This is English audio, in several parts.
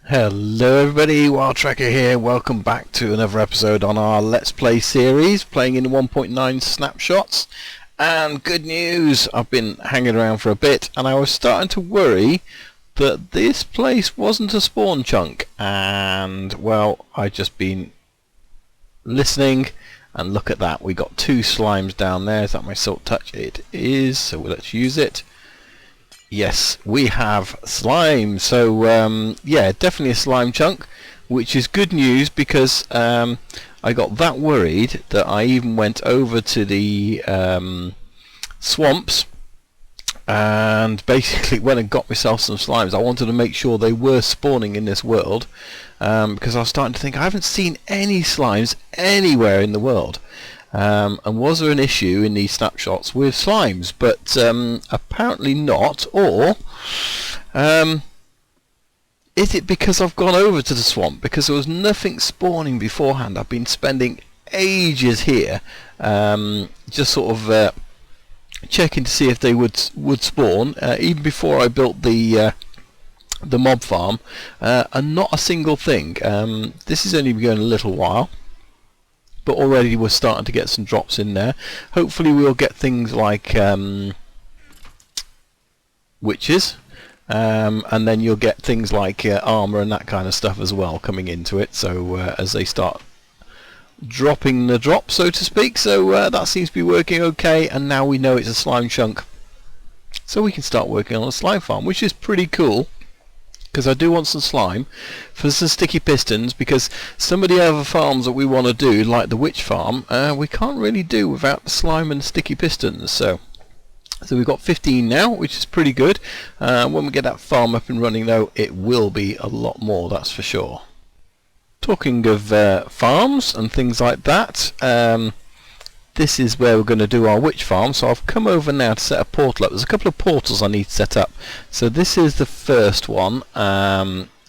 Hello everybody, WildTracker here. Welcome back to another episode on our Let's Play series, playing in 1.9 snapshots. And good news, I've been hanging around for a bit and I was starting to worry that this place wasn't a spawn chunk. And well, I've just been listening and look at that, we got 2 slimes down there. Is that my Silk Touch? It is, so let's use it. Yes, we have slime. So yeah, definitely a slime chunk, which is good news because I got that worried that I even went over to the swamps and basically went and got myself some slimes. I wanted to make sure they were spawning in this world because I was starting to think I haven't seen any slimes anywhere in the world. And was there an issue in these snapshots with slimes? But apparently not. Or is it because I've gone over to the swamp? Because there was nothing spawning beforehand. I've been spending ages here just sort of checking to see if they would spawn even before I built the mob farm, and not a single thing. This is only been going a little while, but already we're starting to get some drops in there. Hopefully we'll get things like witches, and then you'll get things like armor and that kind of stuff as well coming into it, so as they start dropping the drop, so to speak. So that seems to be working okay, and now we know it's a slime chunk, so we can start working on a slime farm, which is pretty cool. Because I do want some slime for some sticky pistons, because some of the other farms that we want to do, like the witch farm, we can't really do without the slime and sticky pistons. So we've got 15 now, which is pretty good. When we get that farm up and running though, it will be a lot more, that's for sure. Talking of farms and things like that, this is where we're going to do our witch farm. So I've come over now to set a portal up. There's a couple of portals I need to set up. So this is the first one,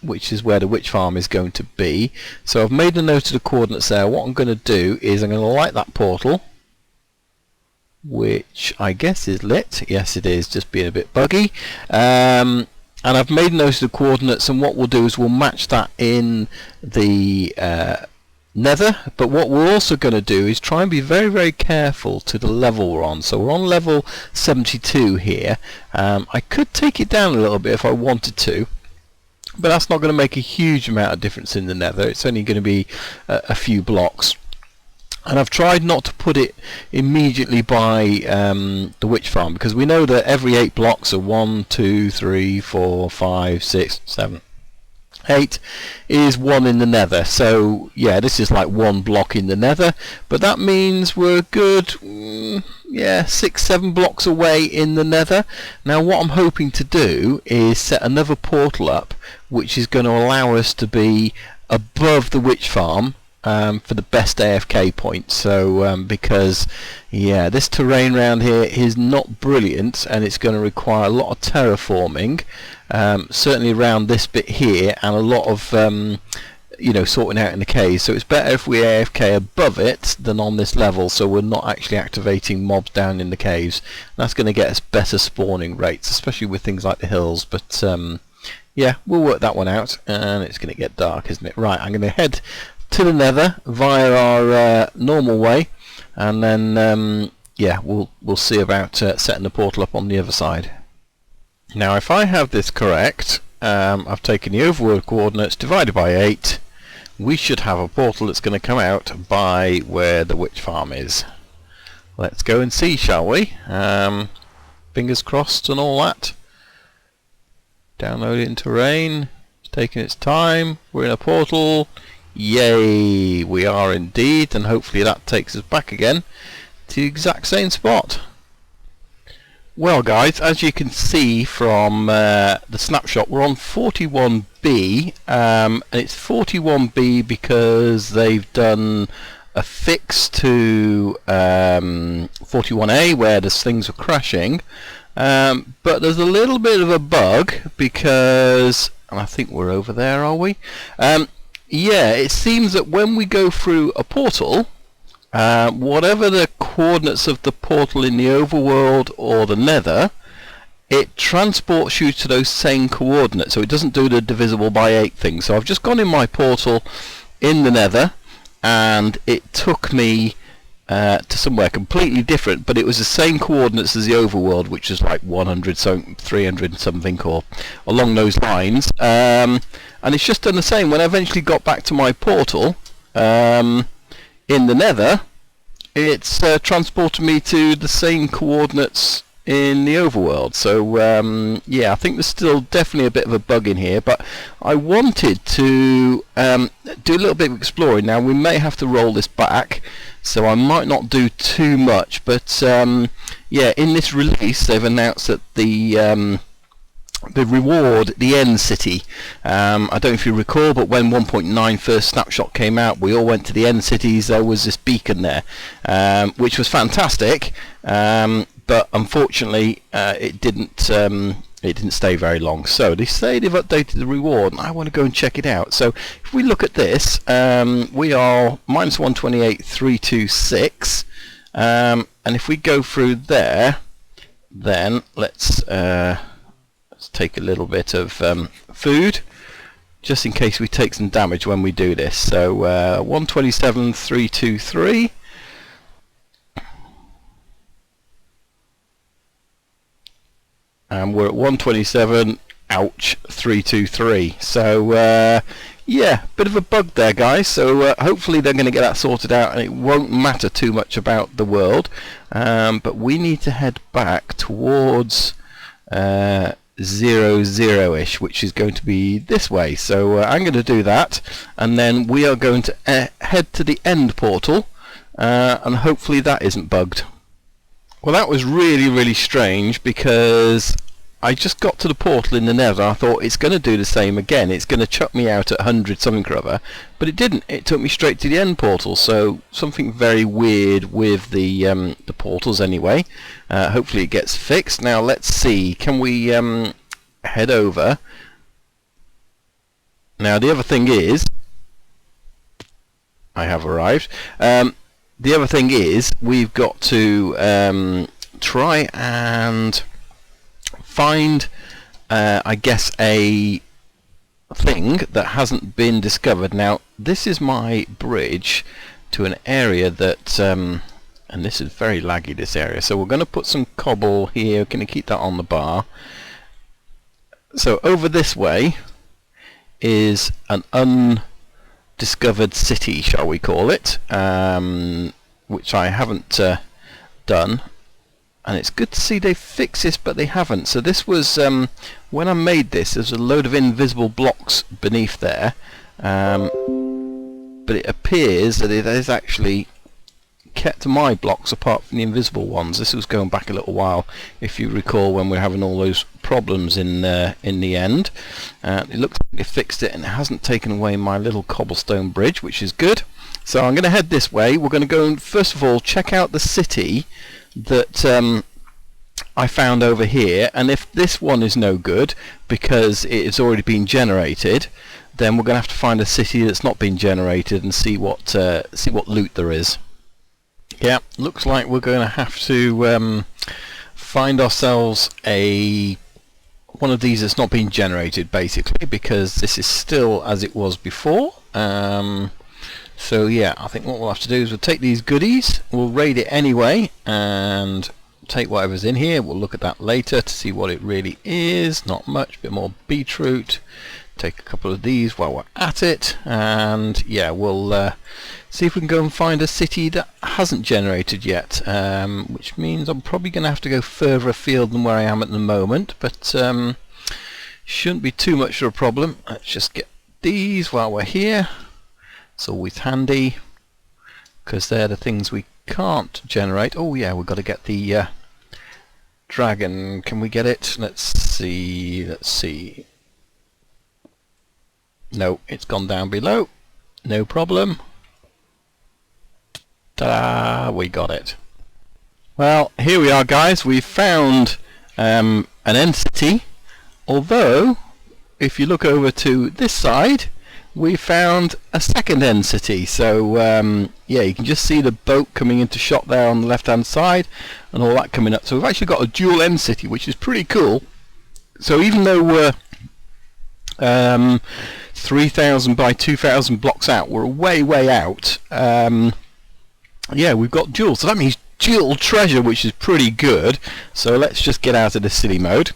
which is where the witch farm is going to be. So I've made a note of the coordinates there. What I'm going to do is I'm going to light that portal, which I guess is lit. Yes, it is, just being a bit buggy. And I've made a note of the coordinates, and what we'll do is we'll match that in the Nether. But what we're also going to do is try and be very, very careful to the level we're on. So we're on level 72 here. I could take it down a little bit if I wanted to, but that's not going to make a huge amount of difference in the Nether. It's only going to be a few blocks. And I've tried not to put it immediately by the witch farm, because we know that every 8 blocks are 1, 2, 3, 4, 5, 6, 7, 8 is 1 in the Nether. So yeah, this is like 1 block in the Nether, but that means we're good, yeah, 6, 7 blocks away in the Nether. Now what I'm hoping to do is set another portal up, which is going to allow us to be above the witch farm for the best AFK point. So because yeah, this terrain around here is not brilliant, and it's going to require a lot of terraforming, certainly around this bit here, and a lot of you know, sorting out in the caves. So it's better if we AFK above it than on this level, so we're not actually activating mobs down in the caves. That's going to get us better spawning rates, especially with things like the hills. But yeah, we'll work that one out. And it's going to get dark, isn't it? Right, I'm going to head to the Nether via our normal way, and then yeah, we'll see about setting the portal up on the other side. Now if I have this correct, I've taken the overworld coordinates divided by 8. We should have a portal that's going to come out by where the witch farm is. Let's go and see, shall we? Fingers crossed and all that. Downloading terrain, it's taking its time. We're in a portal. Yay, we are indeed, and hopefully that takes us back again to the exact same spot. Well guys, as you can see from the snapshot, we're on 41B, and it's 41B because they've done a fix to 41A where the things were crashing, But there's a little bit of a bug because, and I think we're over there, are we? Yeah, it seems that when we go through a portal, whatever the coordinates of the portal in the overworld or the nether, it transports you to those same coordinates, so it doesn't do the divisible by 8 thing. So I've just gone in my portal in the nether, and it took me to somewhere completely different, but it was the same coordinates as the overworld, which is like 100 something, 300 something, or along those lines. And it's just done the same. When I eventually got back to my portal in the nether, it's transported me to the same coordinates in the overworld. So yeah, I think there's still definitely a bit of a bug in here, but I wanted to do a little bit of exploring. Now we may have to roll this back, so I might not do too much, but yeah, in this release they've announced that the reward, the end city, I don't know if you recall, but when 1.9 first snapshot came out, we all went to the end cities. There was this beacon there, which was fantastic, but unfortunately it didn't stay very long. So they say they've updated the reward, and I want to go and check it out. So if we look at this, we are -128,326, and if we go through there, then let's take a little bit of food, just in case we take some damage when we do this. So 127,323. And we're at 127, ouch, 323. So yeah, bit of a bug there, guys. So hopefully they're going to get that sorted out, and it won't matter too much about the world. But we need to head back towards 00-ish, which is going to be this way. So I'm going to do that, and then we are going to head to the end portal, and hopefully that isn't bugged. Well, that was really strange, because I just got to the portal in the nether. I thought it's going to do the same again. It's going to chuck me out at 100 something or other, but it didn't. It took me straight to the end portal. So something very weird with the portals anyway. Hopefully it gets fixed. Now let's see. Can we head over? Now the other thing is, I have arrived. The other thing is, we've got to try and find, I guess, a thing that hasn't been discovered. Now, this is my bridge to an area that, and this is very laggy, this area. So we're going to put some cobble here. We're going to keep that on the bar. So over this way is an undiscovered city, shall we call it, which I haven't done, and it's good to see they fixed this, but they haven't. So this was when I made this, there's a load of invisible blocks beneath there, but it appears that it has actually kept my blocks apart from the invisible ones. This was going back a little while, if you recall, when we were having all those problems in the end. It looks like they fixed it, and it hasn't taken away my little cobblestone bridge, which is good. So I'm going to head this way. We're going to go and first of all check out the city that I found over here, and if this one is no good because it has already been generated, then we're going to have to find a city that's not been generated and see what loot there is. Yeah, looks like we're going to have to find ourselves one of these that's not been generated, basically, because this is still as it was before. So yeah, I think what we'll have to do is we'll take these goodies, we'll raid it anyway, and take whatever's in here. We'll look at that later to see what it really is. Not much, a bit more beetroot. Take a couple of these while we're at it, and yeah, we'll see if we can go and find a city that hasn't generated yet, which means I'm probably going to have to go further afield than where I am at the moment, but shouldn't be too much of a problem. Let's just get these while we're here. It's always handy, because they're the things we can't generate. Oh yeah, we've got to get the dragon. Can we get it? Let's see. No, it's gone down below. No problem. Ta-da! We got it. Well, here we are, guys. We've found an end city, although if you look over to this side, we found a second end city. So yeah, you can just see the boat coming into shot there on the left hand side and all that coming up. So we've actually got a dual end city, which is pretty cool. So even though we're 3,000 by 2,000 blocks out, we're way out, yeah, we've got dual, so that means dual treasure, which is pretty good. So let's just get out of the silly mode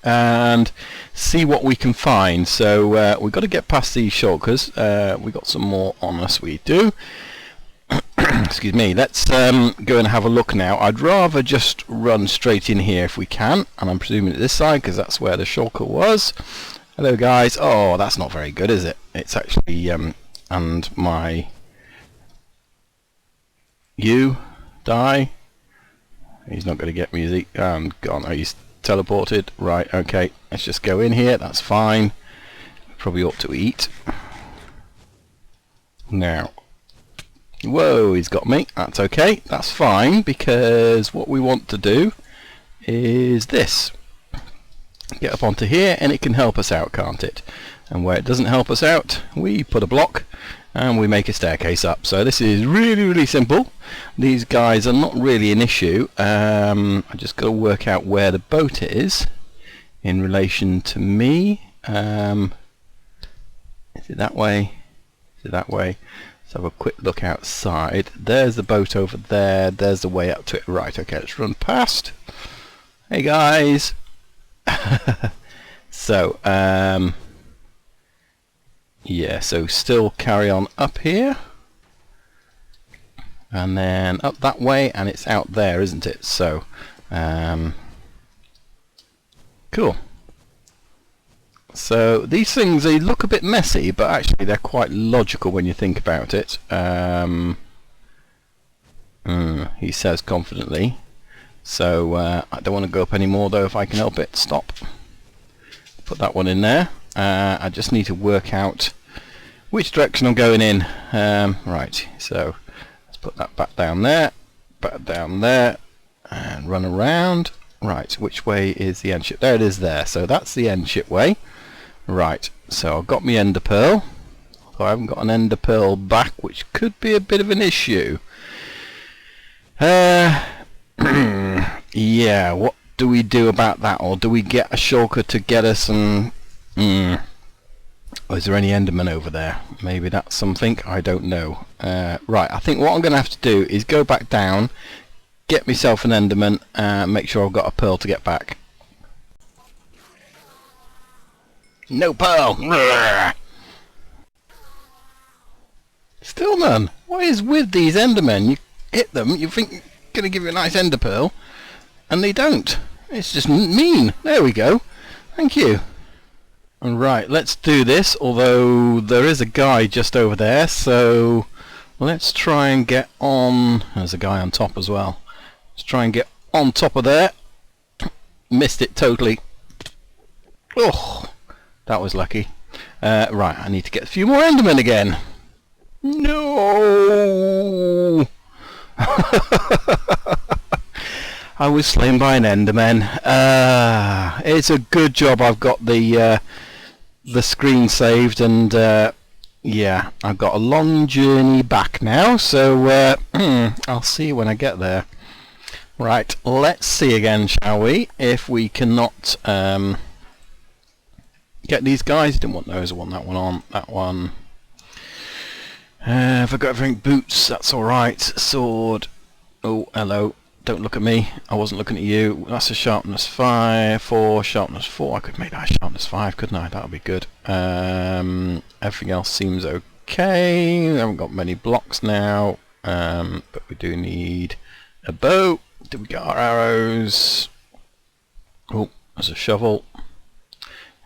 and see what we can find. So we've got to get past these shulkers. We've got some more on us, we do. Excuse me. Let's go and have a look now. I'd rather just run straight in here if we can, and I'm presuming at this side because that's where the shulker was. Hello guys. Oh, that's not very good, is it? It's actually and my you die. He's not going to get me, is he? Gone. Oh, he's teleported. Right, okay, let's just go in here. That's fine. Probably ought to eat now. Whoa, he's got me. That's okay, that's fine, because what we want to do is this: get up onto here, and it can help us out, can't it? And where it doesn't help us out, we put a block and we make a staircase up. So this is really simple. These guys are not really an issue. I just got to work out where the boat is in relation to me. Is it that way? Is it that way? Let's have a quick look outside. There's the boat over there. There's the way up to it. Right, okay, let's run past. Hey guys. So yeah, so still carry on up here and then up that way, and it's out there, isn't it? So cool. So these things, they look a bit messy, but actually they're quite logical when you think about it. He says confidently. So I don't want to go up anymore though, if I can help it. Stop. Put that one in there. I just need to work out which direction I'm going in. Right, so let's put that back down there, and run around. Right, which way is the end ship? There it is there. So that's the end ship way. Right, so I've got my ender pearl. Although I haven't got an ender pearl back, which could be a bit of an issue. Yeah, what do we do about that? Or do we get a shulker to get us and... is there any enderman over there? Maybe that's something, I don't know. Right, I think what I'm going to have to do is go back down, get myself an enderman, make sure I've got a pearl to get back. No pearl! Still none. What is with these endermen? You hit them, you think they're going to give you a nice ender pearl, and they don't. It's just mean. There we go. Thank you. Right, let's do this, although there is a guy just over there, so let's try and get on. There's a guy on top as well. Let's try and get on top of there. Missed it totally. Oh, that was lucky. Right, I need to get a few more endermen again. No! I was slain by an enderman. It's a good job I've got the screen saved, and yeah, I've got a long journey back now, so I'll see you when I get there. Right, let's see again, shall we, if we cannot get these guys. Didn't want those, I want that one on, that one. If I got everything, boots, that's alright. Sword, oh hello, don't look at me, I wasn't looking at you. That's a sharpness 5, 4, sharpness 4, I could make that sharpness 5, couldn't I? That would be good. Everything else seems okay. We haven't got many blocks now, but we do need a bow. Did we get our arrows? Oh, there's a shovel.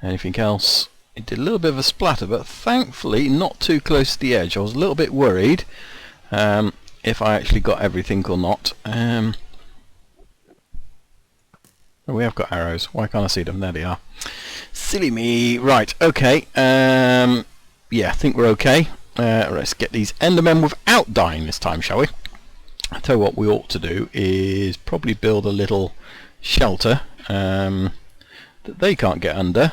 Anything else? It did a little bit of a splatter, but thankfully not too close to the edge. I was a little bit worried if I actually got everything or not. Oh, we have got arrows. Why can't I see them? There they are. Silly me. Right, okay. Yeah, I think we're okay. Let's get these endermen without dying this time, shall we? I tell you what we ought to do is probably build a little shelter that they can't get under.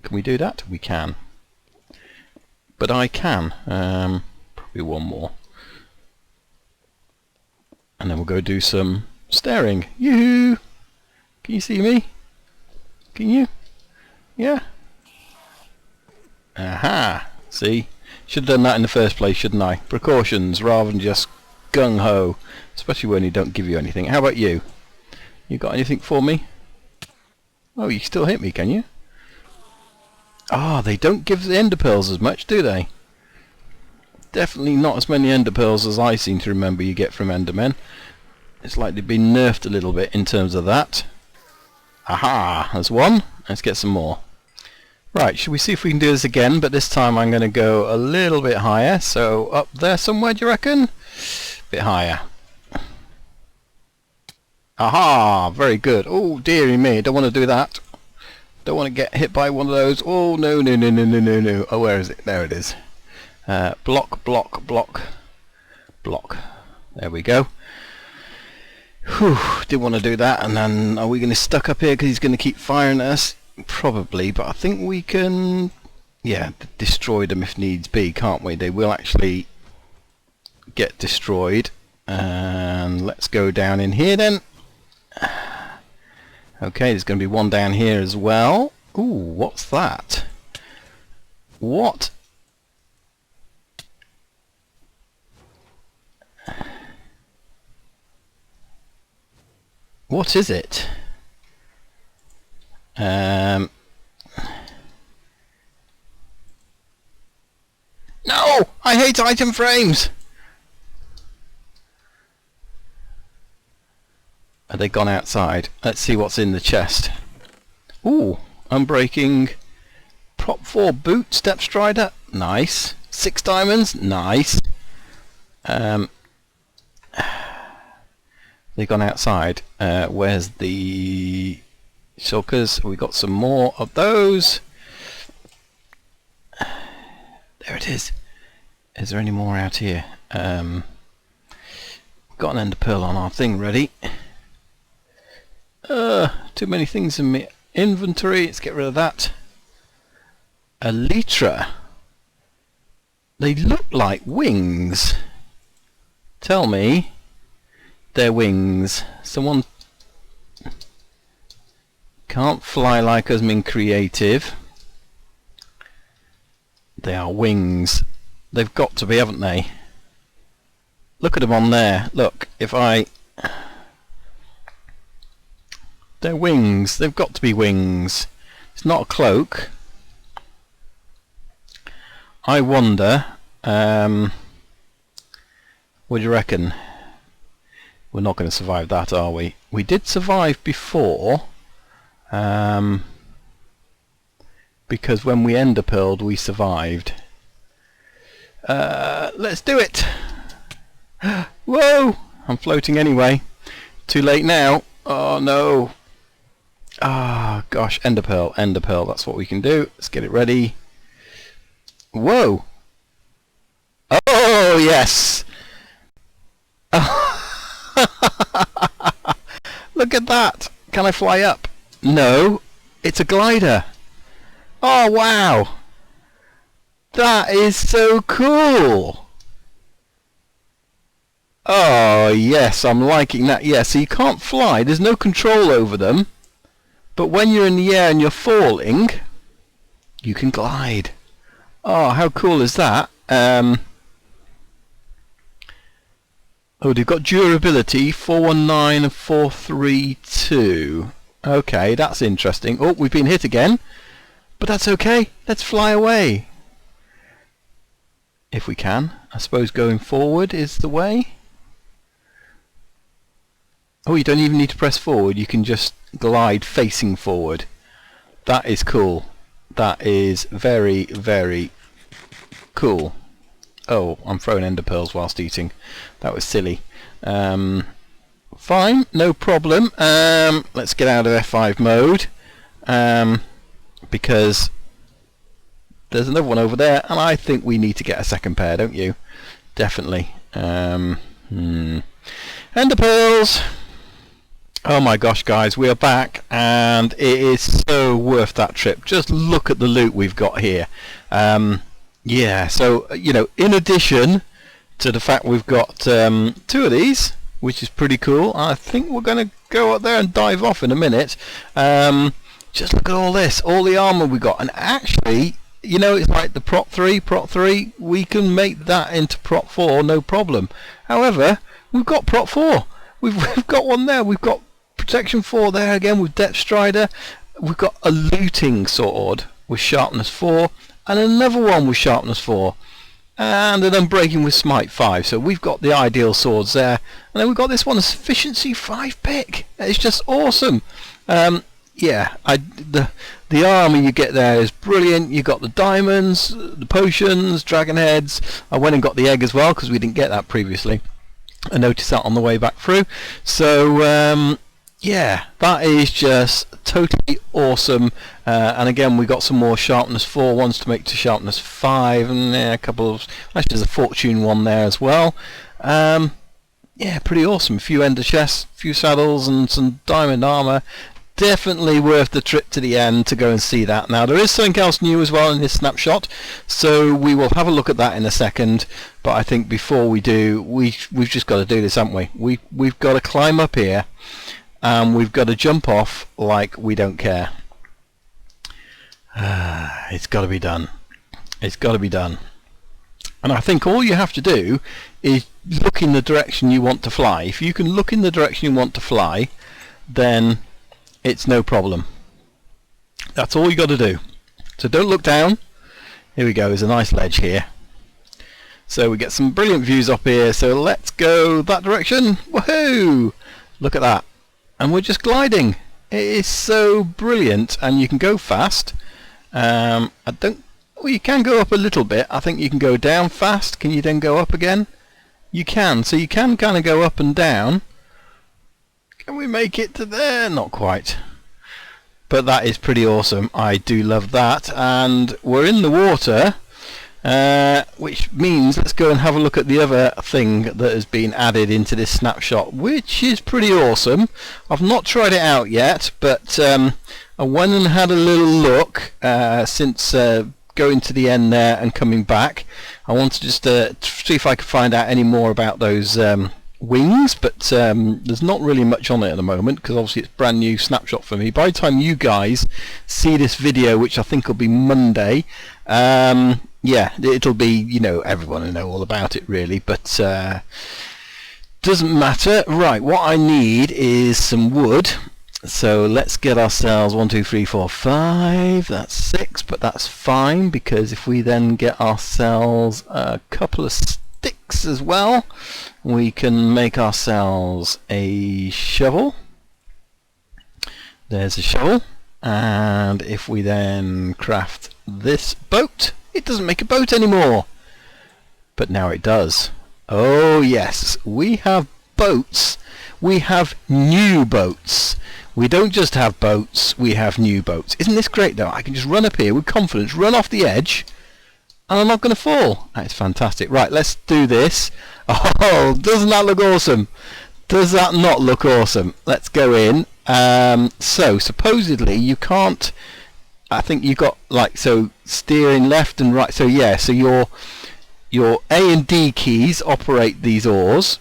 Can we do that? We can. But I can. Probably one more. And then we'll go do some staring. Yoo-hoo! Can you see me? Can you? Yeah. Aha! See? Should have done that in the first place, shouldn't I? Precautions rather than just gung-ho. Especially when he don't give you anything. How about you? You got anything for me? Oh, you still hit me, can you? Ah, they don't give the ender pearls as much, do they? Definitely not as many ender pearls as I seem to remember you get from endermen. It's like they've been nerfed a little bit in terms of that. Aha! There's one. Let's get some more. Right, should we see if we can do this again, but this time I'm going to go a little bit higher. So up there somewhere, do you reckon? Bit higher. Aha! Very good. Oh, dearie me, I don't want to do that. Don't want to get hit by one of those. Oh, no, no, no, no, no, no, no. Oh, where is it? There it is. Block, block, block, block. There we go. Whew, didn't want to do that. And then are we going to stuck up here because he's going to keep firing at us? Probably, but I think we can, yeah, destroy them if needs be, can't we? They will actually get destroyed. And let's go down in here then. Okay, there's going to be one down here as well. Ooh, what's that? What? What is it? No! I hate item frames! Are they gone outside? Let's see what's in the chest. Ooh, unbreaking prop 4 boot, step strider, nice. 6 diamonds, nice. They gone outside. Where's the shulkers? We got some more of those. There it is. Is there any more out here? Got an ender pearl on our thing ready. Too many things in my inventory. Let's get rid of that. Elytra. They look like wings. Tell me they're wings. Someone can't fly like us, mean creative. They are wings. They've got to be, haven't they? Look at them on there. Look, if I... They're wings. They've got to be wings. It's not a cloak. I wonder... what do you reckon? We're not going to survive that, are we? We did survive before. Because when we ender pearled, we survived. Let's do it! Whoa! I'm floating anyway. Too late now. Oh no. Ah, gosh, ender pearl, that's what we can do. Let's get it ready. Whoa! Oh, yes! Look at that! Can I fly up? No, it's a glider. Oh, wow! That is so cool! Oh, yes, I'm liking that. Yeah, so you can't fly, there's no control over them. But when you're in the air and you're falling, you can glide. Oh, how cool is that? Oh, they've got durability 419 and 432. Okay, that's interesting. Oh, we've been hit again. But that's okay. Let's fly away. If we can. I suppose going forward is the way. Oh, you don't even need to press forward. You can just glide facing forward. That is cool. That is very, very cool. Oh, I'm throwing ender pearls whilst eating. That was silly. Fine, no problem. Let's get out of F5 mode. Because there's another one over there, and I think we need to get a second pair, don't you? Definitely. Ender pearls. Oh my gosh, guys, we are back, and it is so worth that trip. Just look at the loot we've got here. Yeah, so you know, in addition to the fact we've got 2 of these, which is pretty cool. I think we're going to go up there and dive off in a minute. Just look at all this, all the armor we got, and actually, you know, it's like the prop 3, we can make that into prop 4, no problem. However, we've got prop 4. We've got one there. We've got protection 4 there again with depth strider. We've got a looting sword with sharpness 4, and another one with sharpness 4, and an unbreaking with smite 5. So we've got the ideal swords there, and then we've got this one, a sufficiency 5 pick. It's just awesome. Yeah, the armor you get there is brilliant. You got the diamonds, the potions, dragon heads. I went and got the egg as well because we didn't get that previously. I noticed that on the way back through. So yeah, that is just totally awesome. And again, we got some more sharpness 4 ones to make to sharpness 5, and a couple of, actually there's a fortune one there as well. Yeah, pretty awesome. A few ender chests, a few saddles, and some diamond armor. Definitely worth the trip to the end to go and see that. Now there is something else new as well in this snapshot, so we will have a look at that in a second. But I think before we do, we've just got to do this, haven't we? We've got to climb up here, and we've got to jump off like we don't care. It's got to be done. It's got to be done. And I think all you have to do is look in the direction you want to fly. If you can look in the direction you want to fly, then it's no problem. That's all you got to do. So don't look down. Here we go. There's a nice ledge here. So we get some brilliant views up here. So let's go that direction. Woohoo! Look at that. And we're just gliding. It is so brilliant, and you can go fast. Well, you can go up a little bit. I think you can go down fast. Can you then go up again? You can. So you can kind of go up and down. Can we make it to there? Not quite. But that is pretty awesome. I do love that. And we're in the water, which means let's go and have a look at the other thing that has been added into this snapshot, which is pretty awesome. I've not tried it out yet, but I went and had a little look since going to the end there and coming back. I wanted just to see if I could find out any more about those wings, but there's not really much on it at the moment because obviously it's brand new snapshot for me. By the time you guys see this video, which I think will be Monday, yeah, it'll be, you know, everyone will know all about it really, but doesn't matter. Right, what I need is some wood. So let's get ourselves 1, 2, 3, 4, 5. That's 6, but that's fine because if we then get ourselves a couple of sticks as well, we can make ourselves a shovel. There's a shovel. And if we then craft this boat, it doesn't make a boat anymore. But now it does. Oh yes, we have boats. We have new boats. We don't just have boats, we have new boats. Isn't this great though? I can just run up here with confidence, run off the edge, and I'm not going to fall. That's fantastic. Right, let's do this. Oh, doesn't that look awesome? Does that not look awesome? Let's go in. So supposedly you can't, I think you got like, so steering left and right. So yeah, so your A and D keys operate these oars,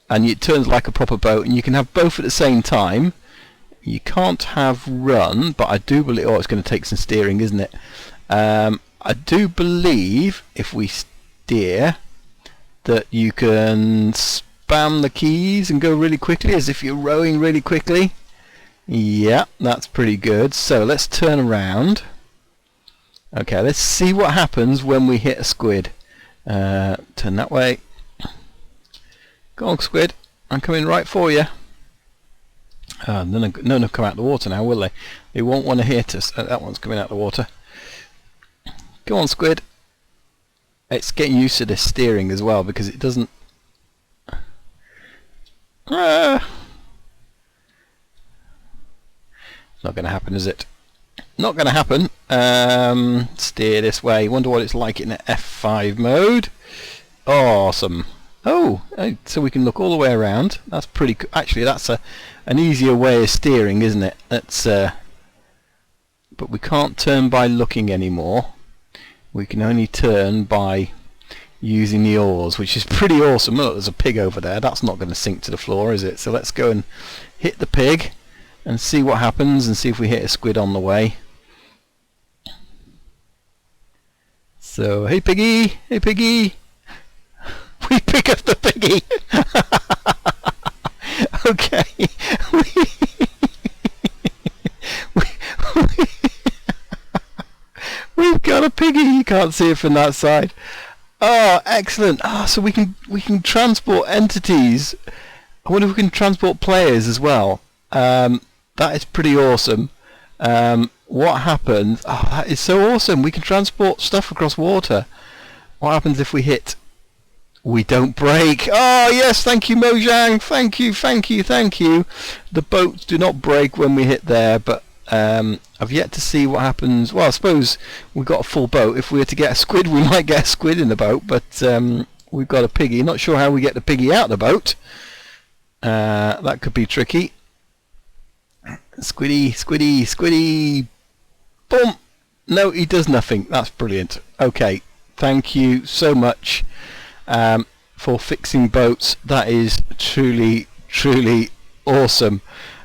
and it turns like a proper boat, and you can have both at the same time. You can't have run, but I do believe, oh, it's going to take some steering, isn't it? I do believe if we steer that you can spam the keys and go really quickly as if you're rowing really quickly. Yeah, that's pretty good. So let's turn around. Okay, let's see what happens when we hit a squid. Turn that way. Go on, squid. I'm coming right for you. None have come out of the water now, will they? They won't want to hit us. That one's coming out of the water. Go on, squid. It's getting used to this steering as well because it doesn't... It's not going to happen, is it? Not going to happen. Steer this way. Wonder what it's like in F5 mode. Awesome. Oh, so we can look all the way around. That's pretty cool. Actually, that's an easier way of steering, isn't it? That's but we can't turn by looking anymore. We can only turn by using the oars, which is pretty awesome. Look, there's a pig over there. That's not going to sink to the floor, is it? So let's go and hit the pig and see what happens, and see if we hit a squid on the way. So, hey piggy, hey piggy. We pick up the piggy. Okay. We've got a piggy. You can't see it from that side. Oh, excellent. So we can transport entities. I wonder if we can transport players as well. That is pretty awesome. What happens? Oh, that is so awesome. We can transport stuff across water. What happens if we hit? We don't break. Oh yes, thank you Mojang. Thank you, thank you, thank you. The boats do not break when we hit there, but I've yet to see what happens. Well, I suppose we've got a full boat. If we were to get a squid, we might get a squid in the boat, but we've got a piggy. Not sure how we get the piggy out of the boat. That could be tricky. Squiddy, squiddy, squiddy. Boom. No, he does nothing. That's brilliant. Okay, thank you so much for fixing boats. That is truly, truly awesome.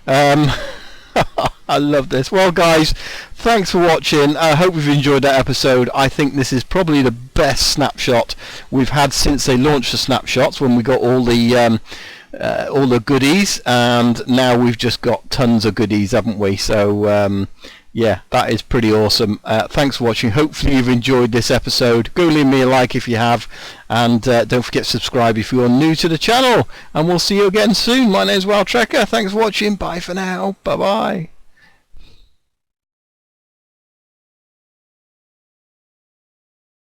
I love this. Well guys, thanks for watching. I hope you've enjoyed that episode. I think this is probably the best snapshot we've had since they launched the snapshots, when we got all the goodies, and now we've just got tons of goodies, haven't we? So yeah, that is pretty awesome. Thanks for watching. Hopefully you've enjoyed this episode. Go leave me a like if you have, and don't forget to subscribe if you're new to the channel, and we'll see you again soon. My name's WildTrekker. Thanks for watching. Bye for now. Bye bye.